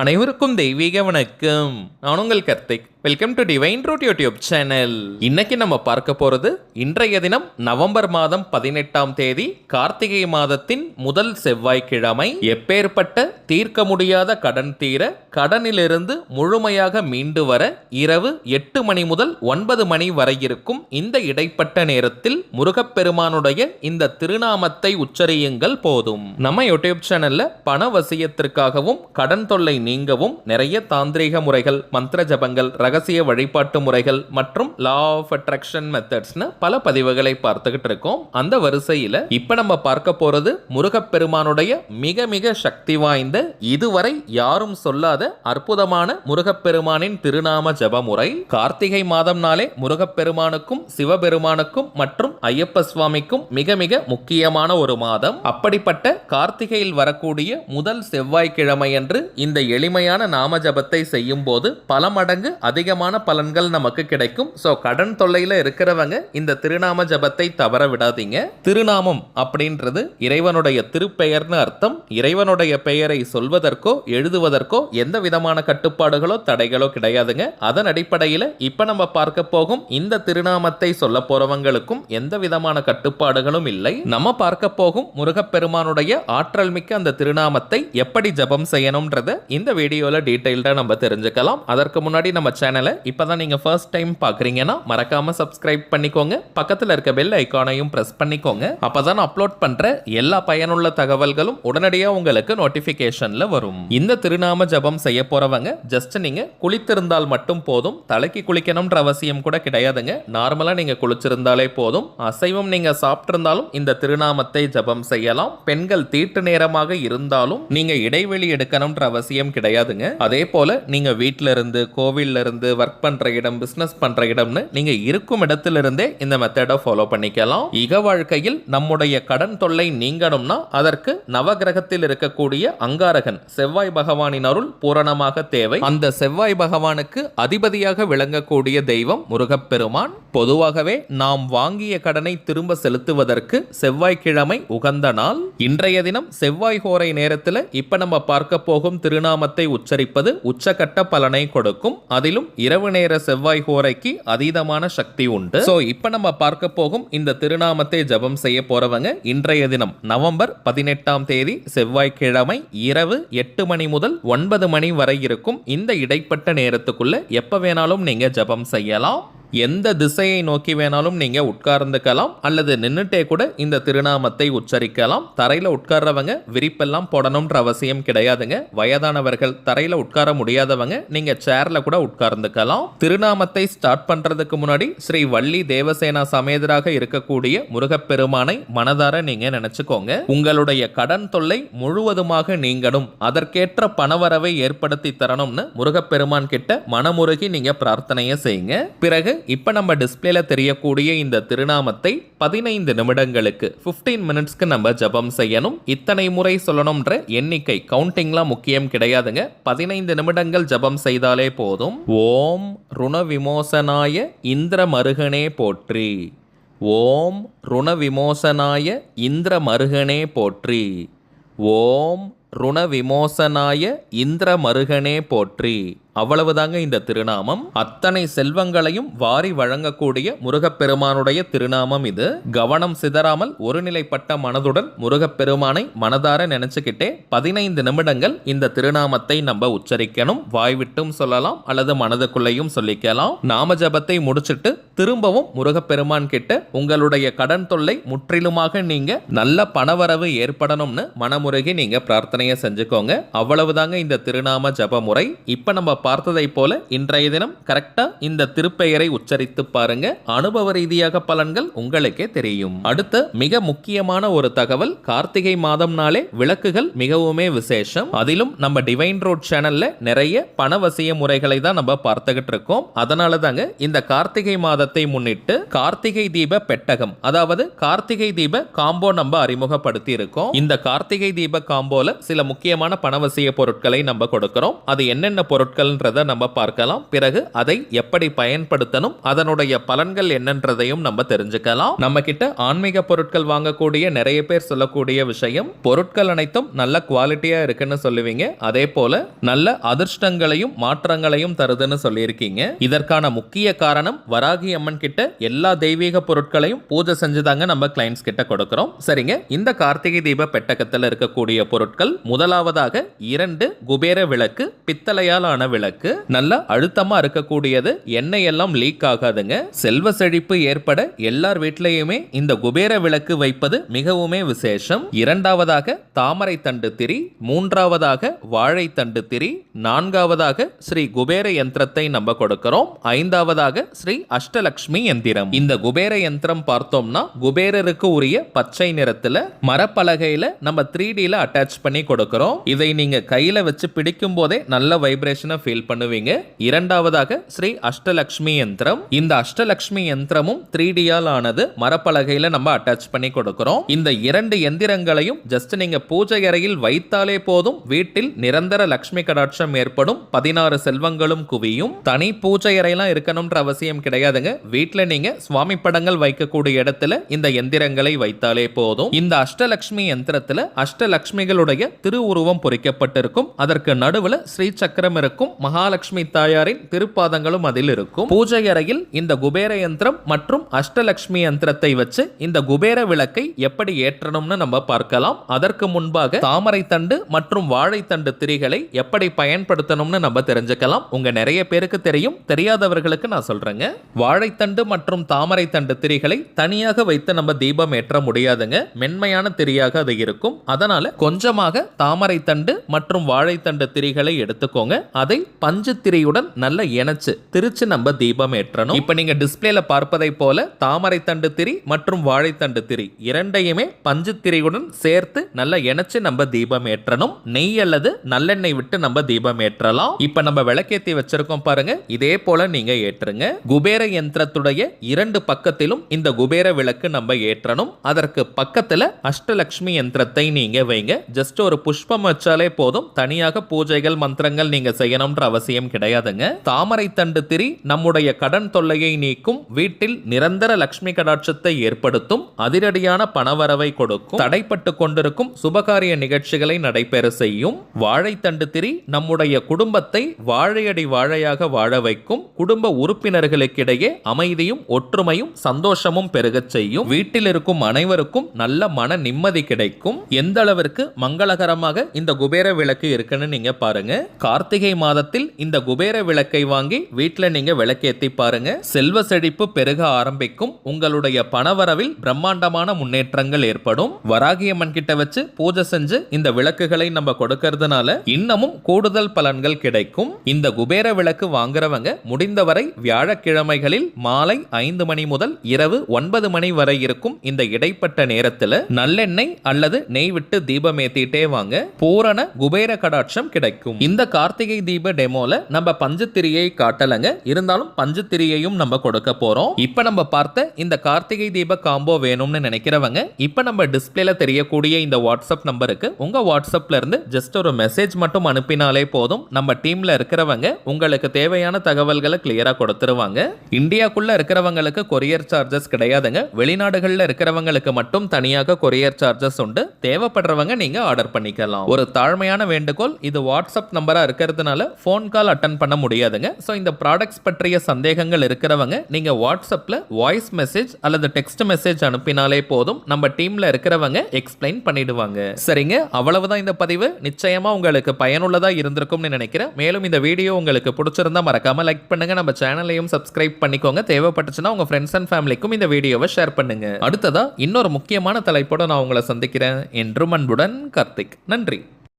அனைவருக்கும் தெய்வீக வணக்கம். நான் உங்கள் Karthik. Welcome to Divine Root YouTube channel. இன்னைக்கு நம்ம பார்க்க போறது இன்றைய தினம் நவம்பர் மாதம் 18ஆம் தேதி கார்த்திகை மாதத்தின் முதல் செவ்வாய்க்கிழமை. எப்பேற்பட்ட தீர்க்க முடியாத கடன் தீர, கடனிலிருந்து முழுமையாக மீண்டு வர இரவு 8 மணி முதல் 9 மணி வரை இருக்கும் இந்த இடைப்பட்ட நேரத்தில் முருகப்பெருமானுடைய இந்த திருநாமத்தை உச்சரியுங்கள் போதும். நம்ம யூடியூப் சேனல்ல பண வசியத்திற்காகவும் கடன் தொல்லை நீங்கவும் நிறைய தாந்திரீக முறைகள், மந்திர ஜபங்கள், ரகசிய வழிபாட்டு முறைகள் மற்றும் லா ஆஃப் அட்ராக்ஷன் மெத்தட்ஸ்னு பல பதிவுகளை பார்த்துக்கிட்டு இருக்கோம். அந்த வரிசையில் இப்ப நம்ம பார்க்க போறது முருகப்பெருமானுடைய மிக மிக சக்தி வாய்ந்த, இதுவரை யாரும் சொல்லாத அற்புதமான முருகப்பெருமானின் திருநாம ஜப முறை. கார்த்திகை மாதம்னாலே முருகப்பெருமானுக்கும் சிவபெருமானுக்கும் மற்றும் ஐயப்ப சுவாமிக்கும் மிக மிக முக்கியமான ஒரு மாதம். அப்படிப்பட்ட கார்த்திகையில் வரக்கூடிய முதல் செவ்வாய்க்கிழமை அன்று இந்த எளிமையான நாம ஜபத்தை செய்யும் போது பல மடங்கு அதிகமான பலன்கள் நமக்கு கிடைக்கும். சோ கடன் தொல்லையில இருக்கிறவங்க இந்த திருநாம ஜபத்தை தவற விடாதீங்க. திருநாமம் அப்படின்றது இறைவனுடைய திருப்பெயர்னு அர்த்தம். இறைவனுடைய பெயரை சொல்வதற்கோ எழுதுவதற்கோ எந்த விதமான கட்டுப்பாடுகளோ தடைகளோ கிடையாதுங்க. அதன் அடிப்படையில் இப்ப நம்ம பார்க்க போகும் இந்த திருநாமத்தை சொல்ல போறவங்களுக்கும் எந்த விதமான கட்டுப்பாடுகளும் இல்லை. நம்ம பார்க்க போகும் முருகப்பெருமானுடைய ஆற்றல் மிக்க அந்த திருநாமத்தை எப்படி ஜபம் செய்யணும்ன்றத இந்த வீடியோல டீடைல்டா நம்ம தெரிஞ்சுக்கலாம். அதற்கு முன்னாடி நம்ம சேனலை இப்பதான் நீங்க ஃபர்ஸ்ட் டைம் பாக்குறீங்கன்னா மறக்காம சப்ஸ்கிரைப் பண்ணிக்கோங்க. பக்கத்துல இருக்க பெல் ஐகானையும் பிரஸ் பண்ணிக்கோங்க. அப்பதான் அப்லோட் பண்ற எல்லா பயனுள்ள தகவல்களும் உடனடியா உங்களுக்கு நோட்டிபிகேஷன்ல வரும். இந்த திருநாம ஜபம் செய்ய போறவங்க ஜஸ்ட் நீங்க குளித்திருந்தால் மட்டும் போதும். தலைக்கு குளிக்கணும்ன்ற அவசியம் கூட கிடையாதுங்க. நார்மலா நீங்க குளிச்சிருந்தாலே போதும். அசைவம் நீங்க சாப்பிட்டிருந்தாலும் இந்த திருநாமத்தை ஜபம் செய்யலாம். பெண்கள் தீட்டு நேரமாக இருந்தாலும் நீங்க இடைவெளி எடுக்கணும்ன்ற அவசியம் கிடையாதுங்க. அதே போல நீங்க வீட்டில இருந்து, கோவில்ல இருந்து, ஒர்க் பண்ற இடம், பிசினஸ் பண்ற இடம்னு நீங்க இருக்கும் இடத்திலிருந்தே இந்த மெத்தடை ஃபாலோ பண்ணிக்கலாம். இக வாழ்க்கையில் நம்முடைய கடன் தொல்லை நீங்கணும்னா அதற்கு நவகிரகத்தில் இருக்கக்கூடிய அங்காரகன் செவ்வாய் பகவானின் அருள் பூரணமாக தேவை. அந்த செவ்வாய் பகவானுக்கு அதிபதியாக விளங்கக்கூடிய தெய்வம் முருகப்பெருமான். பொதுவாகவே நாம் வாங்கிய கடனை திரும்ப செலுத்துவதற்கு செவ்வாய்க்கிழமை உகந்த நாள். இன்றைய தினம் செவ்வாய் ஹோரை நேரத்தில் இப்ப நம்ம பார்க்க போகும் திருநாமத்தை உச்சரிப்பது உச்சகட்ட பலனை கொடுக்கும். அதிலும் இரவு நேர செவ்வாய் ஹோரைக்கு அதீதமான சக்தி உண்டு. சோ இப்ப நம்ம பார்க்க போகும் இந்த திருநாமத்தை ஜபம் செய்ய போறவங்க இன்றைய தினம் நவம்பர் 18ஆம் தேதி செவ்வாய்க்கிழமை இரவு 8 மணி முதல் 9 மணி வரை இருக்கும் இந்த இடைப்பட்ட நேரத்துக்குள்ள எப்ப வேணாலும் நீங்க ஜபம் செய்யலாம். எந்த திசையை நோக்கி வேணாலும் நீங்க உட்கார்ந்துக்கலாம் அல்லது நின்னுட்டே கூட இந்த திருநாமத்தை உச்சரிக்கலாம். தரையில உட்கார்றவங்க விரிப்பெல்லாம் போடணும்ன்ற அவசியம் கிடையாதுங்க. வயதானவர்கள், தரையில உட்கார முடியாதவங்க நீங்க சேர்ல கூட உட்கார்ந்துக்கலாம். திருநாமத்தை ஸ்டார்ட் பண்றதுக்கு முன்னாடி ஸ்ரீ வள்ளி தேவசேனா சமேதராக இருக்கக்கூடிய முருகப்பெருமானை மனதார நீங்க நினைச்சுக்கோங்க. உங்களுடைய கடன் தொல்லை முழுவதுமாக நீங்கணும், அதற்கேற்ற பணவரவை ஏற்படுத்தி தரணும்னு முருகப்பெருமான் கிட்ட மனமுருகி நீங்க பிரார்த்தனையை செய்யுங்க. பிறகு இப்ப நம்ம டிஸ்பிளேல தெரியக்கூடிய இந்த திருநாமத்தை 15 நிமிடங்களுக்கு 15 மினிட்ஸ்க்கு நம்ம ஜபம் செய்யணும். இத்தனை முறை சொல்லணும்ன்ற எண்ணிக்கை கவுண்டிங்லாம் முக்கியம் கிடையாதுங்க. 15 நிமிடங்கள் ஜபம் செய்தாலே போதும். ஓம் ருண விமோசனாய இந்திர மருகனே போற்றி. ஓம் ருண விமோசனாய இந்திர மருகனே போற்றி. ஓம் ருண விமோசனாய இந்திர மருகனே போற்றி. அவ்வளவுதாங்க இந்த திருநாமம். அத்தனை செல்வங்களையும் வாரி வழங்கக்கூடிய முருகப்பெருமானுடைய திருநாமம் இது. கவனம் சிதறாமல் ஒருநிலைப்பட்ட மனதுடன் முருகப்பெருமானை மனதார நினைச்சுக்கிட்டே 15 நிமிடங்கள் இந்த திருநாமத்தை நம்ம உச்சரிக்கணும். வாய்விட்டும் சொல்லலாம் அல்லது மனதுக்குள்ளேயும் சொல்லிக்கலாம். நாம ஜபத்தை முடிச்சிட்டு திரும்பவும் முருகப்பெருமான் கிட்ட உங்களுடைய கடன் தொல்லை முற்றிலுமாக நீங்க நல்ல பணவரவு ஏற்படணும்னு மனமுருகி நீங்க பிரார்த்தனையை செஞ்சுக்கோங்க. அவ்வளவுதாங்க இந்த திருநாம ஜப முறை. இப்ப நம்ம பார்த்ததை போல இன்றைய தினம் கரெக்டா இந்த திருப்பெயரை உச்சரித்து பாருங்க. அனுபவ ரீதியாக பலன்கள் உங்களுக்கே தெரியும். அடுத்த மிக முக்கியமான ஒரு தகவல், கார்த்திகை மாதம்னாலே விளக்குகள் மிகவுமே விசேஷம். அதிலும் நம்ம டிவைன் ரோட் சேனல்ல நிறைய பணவசிய முறைகளை தான் நம்ம பார்த்துக்கிட்டு இருக்கோம். அதனால தாங்க இந்த கார்த்திகை மாதத்தை முன்னிட்டு கார்த்திகை தீப பெட்டகம், அதாவது கார்த்திகை தீப காம்போ நம்ம அறிமுகப்படுத்தி இருக்கோம். இந்த கார்த்திகை தீப காம்போல சில முக்கியமான பணவசிய பொருட்களை நம்ம கொடுக்கிறோம். அது என்னென்ன பொருட்கள் பொருட்கள்ன்றதை நம்ம பார்க்கலாம். பிறகு அதை எப்படி பயன்படுத்தணும், அதனுடைய பலன்கள் என்னன்றதையும் நம்ம தெரிஞ்சுக்கலாம். நம்ம கிட்ட ஆன்மீக பொருட்கள் வாங்கக்கூடிய நிறைய பேர் சொல்லக்கூடிய விஷயம், பொருட்கள் அனைத்தும் நல்ல குவாலிட்டியா இருக்குன்னு சொல்லுவீங்க, அதே போல நல்ல அதிர்ஷ்டங்களையும் மாற்றங்களையும் தருதுன்னு சொல்லியிருக்கீங்க. இதற்கான முக்கிய காரணம் வராகி அம்மன் கிட்ட எல்லா தெய்வீக பொருட்களையும் பூஜை செஞ்சுதாங்க நம்ம கிளைண்ட்ஸ் கிட்ட கொடுக்கிறோம். சரிங்க, இந்த கார்த்திகை தீப பெட்டகத்தில் இருக்கக்கூடிய பொருட்கள், முதலாவதாக 2 குபேர விளக்கு, பித்தளையால் ஆன விளக்கு, நல்ல அழுத்தமா இருக்கக்கூடியது, எண்ணெய் எல்லாம் லீக் ஆகாதுங்க. செல்வ செழிப்பு ஏற்பட எல்லார் வீட்லயுமே இந்த குபேர விளக்கு வைப்பது மிகவுமே விசேஷம். இரண்டாவதாக தாமரை தண்டு திரி, மூன்றாவதாக வாழை தண்டு திரி, நான்காவதாக ஸ்ரீ குபேர யந்திரத்தை நம்ம கொடுக்கிறோம், ஐந்தாவதாக ஸ்ரீ அஷ்டலக்ஷ்மி யந்திரம். இந்த குபேர யந்திரம் பார்த்தோம்னா குபேரருக்கு உரிய பச்சை நிறத்துல மரப்பலகையில நம்ம 3Dல அட்டாச் பண்ணி கொடுக்கிறோம். இதை நீங்க கையில வச்சு பிடிக்கும் போதே நல்ல வைப்ரேஷனை ஃபீல் பண்ணுவீங்க. இரண்டாவதாக ஸ்ரீ அஷ்டலக்ஷ்மி யந்திரம். இந்த அஷ்டலக்ஷ்மி யந்திரமும் 3Dயால் ஆனது, மரப்பலகையில நம்ம அட்டாச் பண்ணி கொடுக்கிறோம். இந்த 2 எந்திரங்களையும் ஜஸ்ட் நீங்க பூஜை அறையில் வைத்தாலே போதும், வீட்டில் நிரந்தர லக்ஷ்மி கடாட்சம் ஏற்படும், 16 செல்வங்களும் குவியும். தனி பூஜை அறையெல்லாம் இருக்கணும்ன்ற அவசியம் கிடையாதுங்க. வீட்டில் நீங்க சுவாமி படங்கள் வைக்கக்கூடிய இடத்துல இந்த எந்திரங்களை வைத்தாலே போதும். இந்த அஷ்டலக்ஷ்மி யந்திரத்துல அஷ்டலக்ஷ்மிகளுடைய திருவுருவம் பொறிக்கப்பட்டிருக்கும். அதற்கு நடுவுல ஸ்ரீ சக்கரம் இருக்கும். மகாலட்சுமி தாயாரின் திருப்பாதங்களும் அதில் இருக்கும். பூஜை அறையில் இந்த குபேர யந்திரம் மற்றும் அஷ்டலக்ஷ்மி யந்திரத்தை வச்சு இந்த குபேர விளக்கை எப்படி ஏற்றணும்னு நம்ம பார்க்கலாம். அதற்கு முன்பாக தாமரை தண்டு மற்றும் வாழைத்தண்டு திரிகளை எப்படி பயன்படுத்தணும்னு நம்ம தெரிஞ்சுக்கலாம். உங்க நிறைய பேருக்கு தெரியும், தெரியாதவர்களுக்கு நான் சொல்றேங்க. வாழைத்தண்டு மற்றும் தாமரை தண்டு திரிகளை தனியாக வைத்து நம்ம தீபம் ஏற்ற முடியாதுங்க. மென்மையான திரியாக அது இருக்கும். அதனால கொஞ்சமாக தாமரை தண்டு மற்றும் வாழைத்தண்டு திரிகளை எடுத்துக்கோங்க. அதை பஞ்சு திரியுடன் நல்ல இணைச்சு திரிச்சு நம்ம தீபம் ஏற்றணும். இப்ப நீங்க டிஸ்பிளேல பார்ப்பதை போல தாமரை தண்டு திரி மற்றும் வாழைத்தண்டு திரி இரண்டையுமே பஞ்சு திரியுடன் சேர்த்து நல்ல இணைச்சு நம்ம தீபம் ஏற்றணும். நெய் அல்லது நல்லெண்ணெய் விட்டு நம்ம தீபம் ஏற்றலாம். இப்ப நம்ம விளக்கேத்தி வச்சிருக்கோம் பாருங்க, இதே போல நீங்க ஏற்றுங்க. குபேர யந்திரத்துடைய 2 பக்கத்திலும் இந்த குபேர விளக்கு நம்ம ஏற்றணும். அதற்கு பக்கத்துல அஷ்டலக்ஷ்மி யந்திரத்தை நீங்க வைங்க. ஜஸ்ட் ஒரு புஷ்பம் வச்சாலே போதும். தனியாக பூஜைகள் மந்திரங்கள் நீங்க செய்யணும்ன்ற அவசியம் கிடையாதுங்க. தாமரை தண்டு திரி நம்முடைய கடன் தொல்லையை நீக்கும், வீட்டில் நிரந்தர லக்ஷ்மி கடாட்சத்தை ஏற்படுத்தும், அதிரடியான பணவரவை கொடுக்கும், தடைப்பட்டு கொண்டிருக்கும் சுபகாரிய நிகழ்ச்சிகளை நடைபெற செய்யும். வாழைத்தண்டு திரி நம்முடைய குடும்பத்தை வாழையடி வாழையாக வாழ வைக்கும், குடும்ப உறுப்பினர்களுக்கிடையே அமைதியும் ஒற்றுமையும் சந்தோஷமும் பெருகச் செய்யும், வீட்டில் இருக்கும் அனைவருக்கும் நல்ல மன நிம்மதி கிடைக்கும். எந்த அளவிற்கு மங்களகரமாக இந்த குபேர விளக்கு இருக்குன்னு நீங்க பாருங்க. கார்த்திகை மாதத்தில் இந்த குபேர விளக்கை வாங்கி வீட்டுல நீங்க விளக்கேத்தி பாருங்க. செல்வ செழிப்பு பெருக ஆரம்பிக்கும். உங்களுடைய பணவரவில் பிரம்மாண்டமான முன்னேற்றங்கள் ஏற்படும். வராகியம்மன் கிட்ட வச்சு பூஜை செஞ்சு இந்த விளக்குகளை நம்ம கொடுக்கறதுனால இன்னமும் கூடுதல் பலன்கள் கிடைக்கும். இந்த குபேர விளக்கு வாங்குறவங்க முடிந்தவரை வியாழக்கிழமைகளில் மாலை 5 மணி முதல் இரவு 9 மணி வரை இருக்கும் இந்த இடைப்பட்ட நேரத்துல நல்லெண்ணெய் அல்லது நெய் விட்டு தீபம் ஏத்திட்டே வாங்க. பூரண குபேர கடாட்சம் கிடைக்கும். இந்த கார்த்திகை தீப டெமோல நம்ம பஞ்சுத்திரியை காட்டலங்க, இருந்தாலும் பஞ்சுத்திரியையும் நம்ம கொடுக்க போறோம். இப்ப நம்ம பார்த்த இந்த கார்த்திகை தீப காம்போ வேணும்னு நினைக்கிறவங்க இப்ப நம்ம டிஸ்பிளேல தெரியக்கூடிய இந்த வாட்ஸ்அப் நம்பருக்கு உங்க வாட்ஸ்அப்ல இருந்து ஜஸ்ட் ஒரு மெசேஜ் மட்டும் அனுப்பினாலே போதும். நம்ம டீம்ல இருக்கிறவங்க உங்களுக்கு தேவையான தகவல்களை கிளியரா கொடுத்துருவாங்க. இந்தியாக்குள்ள இருக்கிறவங்களுக்கு கொரியர் சார்ஜஸ் கிடையாதுங்க. வெளிநாடுகள்ல இருக்கிறவங்களுக்கு மட்டும் தனியாக கொரியர் சார்ஜஸ் உண்டு. தேவைப்படுறவங்க நீங்க ஆர்டர் பண்ணிக்கலாம். ஒரு தாழ்மையான வேண்டுகோள், இது வாட்ஸ்அப் நம்பரா இருக்கிறதுனால போன் கால் அட்டன் பண்ண முடியாதுங்க. சோ இந்த ப்ராடக்ட்ஸ் பற்றிய சந்தேகங்கள் இருக்கிறவங்க நீங்க வாட்ஸ்அப்ல வாய்ஸ் மெசேஜ் அல்லது டெக்ஸ்ட் மெசேஜ் அனுப்பினாலே போதும். நம்ம டீம்ல இருக்கிறவங்க எக்ஸ்பிளைன் பண்ணிடுவாங்க. சரிங்க, அவ்வளவுதான் இந்த பதிவு. நிச்சயமா உங்களுக்கு பயனுள்ளதா இருந்திருக்கும்னு நினைக்கிறேன். மேலும் இந்த வீடியோ உங்களுக்கு பிடிச்சிருந்தா மறக்காம லைக் பண்ணுங்க. நம்ம சேனலையும் சப்ஸ்கிரைப் பண்ணிக்கோங்க. தேவைப்பட்டுச்சுன்னா உங்க ஃப்ரெண்ட்ஸ் அண்ட் ஃபேமிலிக்கும் இந்த வீடியோவை ஷேர் பண்ணுங்க. அடுத்ததா இன்னொரு முக்கியமான தலைப்போட நான் உங்களை சந்திக்கிறேன். என்றும் அன்புடன் கார்த்திக். நன்றி.